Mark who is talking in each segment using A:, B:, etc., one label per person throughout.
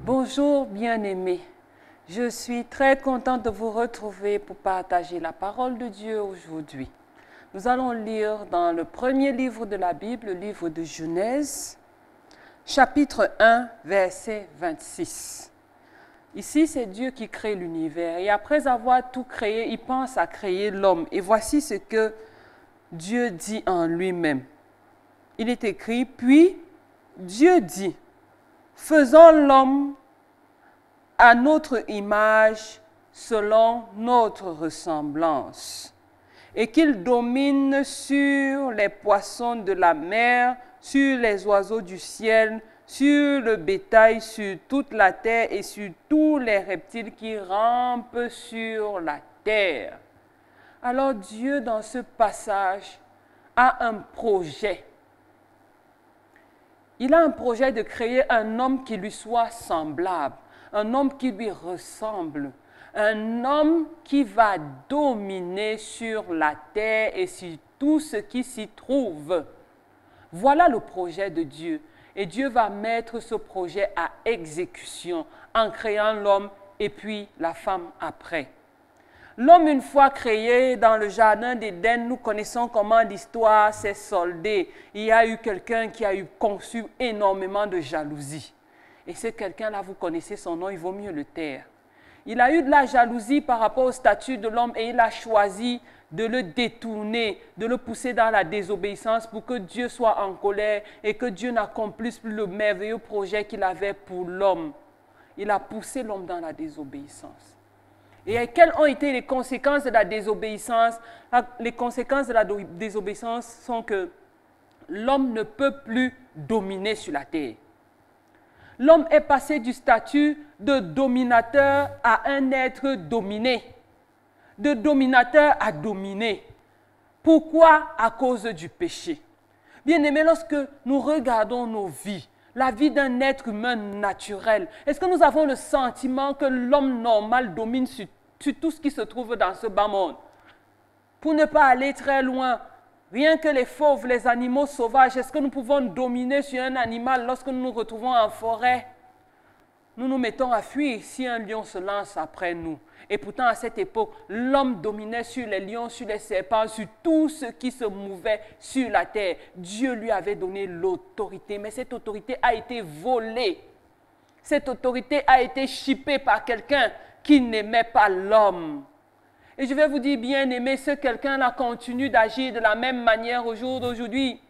A: Bonjour bien-aimés, je suis très contente de vous retrouver pour partager la parole de Dieu aujourd'hui. Nous allons lire dans le premier livre de la Bible, le livre de Genèse, chapitre 1, verset 26. Ici, c'est Dieu qui crée l'univers et après avoir tout créé, il pense à créer l'homme. Et voici ce que Dieu dit en lui-même. Il est écrit, puis Dieu dit, faisons l'homme à notre image selon notre ressemblance et qu'il domine sur les poissons de la mer, sur les oiseaux du ciel, sur le bétail, sur toute la terre et sur tous les reptiles qui rampent sur la terre. Alors Dieu, dans ce passage, a un projet. Il a un projet de créer un homme qui lui soit semblable, un homme qui lui ressemble, un homme qui va dominer sur la terre et sur tout ce qui s'y trouve. Voilà le projet de Dieu. Et Dieu va mettre ce projet à exécution en créant l'homme et puis la femme après. L'homme, une fois créé dans le jardin d'Éden, nous connaissons comment l'histoire s'est soldée. Il y a eu quelqu'un qui a conçu énormément de jalousie. Et ce quelqu'un-là, vous connaissez son nom, il vaut mieux le taire. Il a eu de la jalousie par rapport au statut de l'homme et il a choisi de le détourner, de le pousser dans la désobéissance pour que Dieu soit en colère et que Dieu n'accomplisse plus le merveilleux projet qu'il avait pour l'homme. Il a poussé l'homme dans la désobéissance. Et quelles ont été les conséquences de la désobéissance? Les conséquences de la désobéissance sont que l'homme ne peut plus dominer sur la terre. L'homme est passé du statut de dominateur à un être dominé. De dominateur à dominé. Pourquoi? À cause du péché. Bien-aimés, lorsque nous regardons nos vies, la vie d'un être humain naturel, est-ce que nous avons le sentiment que l'homme normal domine sur tout ce qui se trouve dans ce bas monde? Pour ne pas aller très loin, rien que les fauves, les animaux sauvages, est-ce que nous pouvons dominer sur un animal lorsque nous nous retrouvons en forêt? Nous nous mettons à fuir si un lion se lance après nous. Et pourtant, à cette époque, l'homme dominait sur les lions, sur les serpents, sur tout ce qui se mouvait sur la terre. Dieu lui avait donné l'autorité, mais cette autorité a été volée. Cette autorité a été chippée par quelqu'un qui n'aimait pas l'homme. Et je vais vous dire, bien aimé, ce quelqu'un-là continue d'agir de la même manière au jour d'aujourd'hui.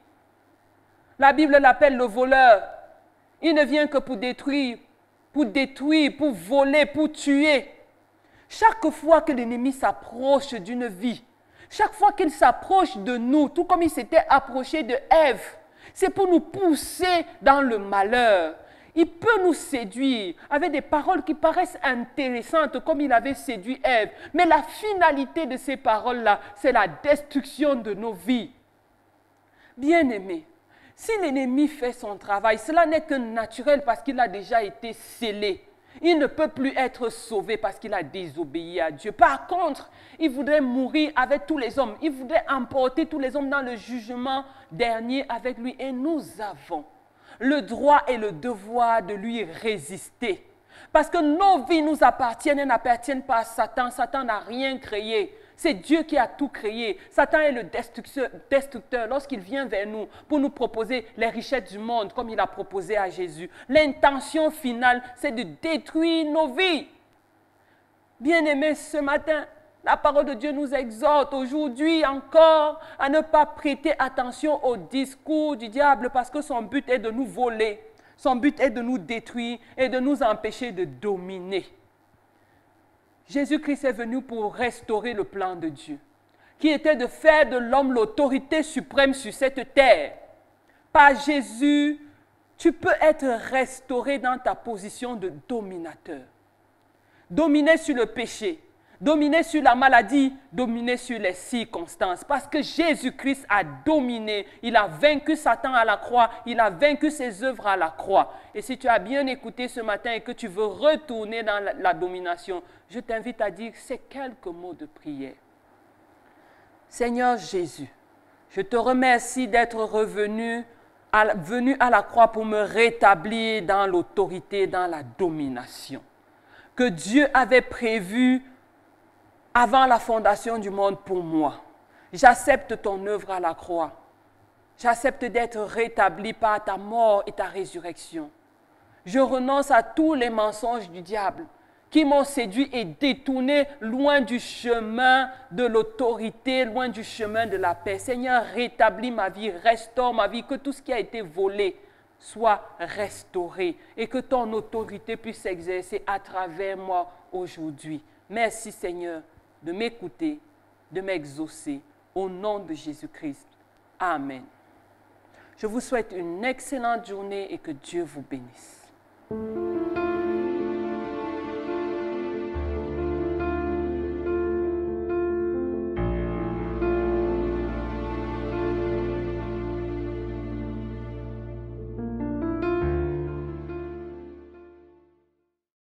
A: La Bible l'appelle le voleur. Il ne vient que pour détruire, pour voler, pour tuer. Chaque fois que l'ennemi s'approche d'une vie, chaque fois qu'il s'approche de nous, tout comme il s'était approché de Ève, c'est pour nous pousser dans le malheur. Il peut nous séduire avec des paroles qui paraissent intéressantes comme il avait séduit Ève. Mais la finalité de ces paroles-là, c'est la destruction de nos vies. Bien-aimés, si l'ennemi fait son travail, cela n'est que naturel parce qu'il a déjà été scellé. Il ne peut plus être sauvé parce qu'il a désobéi à Dieu. Par contre, il voudrait mourir avec tous les hommes. Il voudrait emporter tous les hommes dans le jugement dernier avec lui. Et nous avons le droit et le devoir de lui résister. Parce que nos vies nous appartiennent, elles n'appartiennent pas à Satan. Satan n'a rien créé. C'est Dieu qui a tout créé. Satan est le destructeur lorsqu'il vient vers nous pour nous proposer les richesses du monde comme il a proposé à Jésus. L'intention finale, c'est de détruire nos vies. Bien-aimés, ce matin, la parole de Dieu nous exhorte aujourd'hui encore à ne pas prêter attention au discours du diable parce que son but est de nous voler, son but est de nous détruire et de nous empêcher de dominer. Jésus-Christ est venu pour restaurer le plan de Dieu, qui était de faire de l'homme l'autorité suprême sur cette terre. Par Jésus, tu peux être restauré dans ta position de dominateur. Dominer sur le péché, dominer sur la maladie, dominer sur les circonstances. Parce que Jésus-Christ a dominé. Il a vaincu Satan à la croix. Il a vaincu ses œuvres à la croix. Et si tu as bien écouté ce matin et que tu veux retourner dans la domination, je t'invite à dire ces quelques mots de prière. Seigneur Jésus, je te remercie d'être revenu venu à la croix pour me rétablir dans l'autorité, dans la domination, que Dieu avait prévu avant la fondation du monde pour moi. J'accepte ton œuvre à la croix. J'accepte d'être rétabli par ta mort et ta résurrection. Je renonce à tous les mensonges du diable qui m'ont séduit et détourné loin du chemin de l'autorité, loin du chemin de la paix. Seigneur, rétablis ma vie, restaure ma vie, que tout ce qui a été volé soit restauré et que ton autorité puisse s'exercer à travers moi aujourd'hui. Merci Seigneur de m'écouter, de m'exaucer. Au nom de Jésus-Christ. Amen. Je vous souhaite une excellente journée et que Dieu vous bénisse.